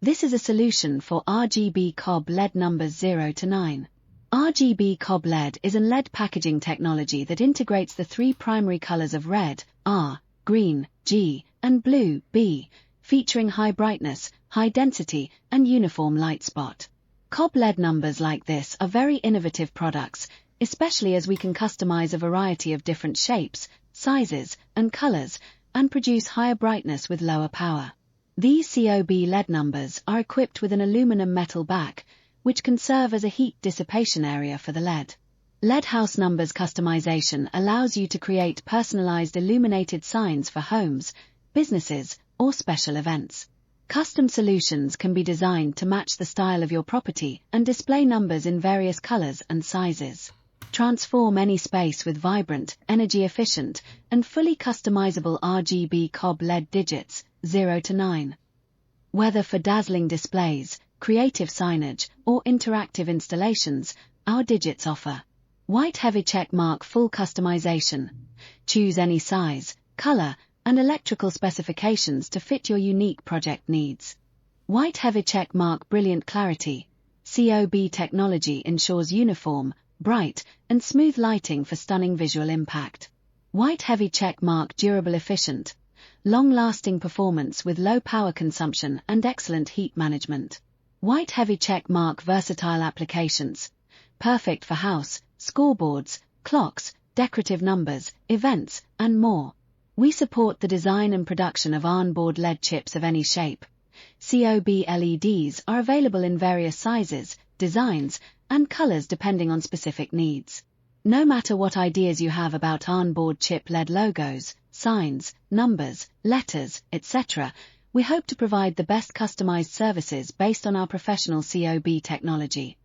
This is a solution for RGB COB LED numbers 0 to 9. RGB COB LED is an LED packaging technology that integrates the three primary colors of red, R, green, G, and blue, B, featuring high brightness, high density, and uniform light spot. COB LED numbers like this are very innovative products, especially as we can customize a variety of different shapes, sizes, and colors, and produce higher brightness with lower power. These COB LED numbers are equipped with an aluminum metal back, which can serve as a heat dissipation area for the LED. LED house numbers customization allows you to create personalized illuminated signs for homes, businesses, or special events. Custom solutions can be designed to match the style of your property and display numbers in various colors and sizes. Transform any space with vibrant, energy-efficient, and fully customizable RGB COB LED digits, 0 to 9. Whether for dazzling displays, creative signage, or interactive installations, our digits offer white heavy check mark full customization. Choose any size, color, and electrical specifications to fit your unique project needs. White heavy check mark brilliant clarity. COB technology ensures uniform, bright, and smooth lighting for stunning visual impact. White heavy check mark durable efficient. Long-lasting performance with low power consumption and excellent heat management. White heavy check mark versatile applications. Perfect for house, scoreboards, clocks, decorative numbers, events, and more. We support the design and production of onboard LED chips of any shape. COB LEDs are available in various sizes, designs, and colors depending on specific needs. No matter what ideas you have about onboard chip LED logos, signs, numbers, letters, etc., we hope to provide the best customized services based on our professional COB technology.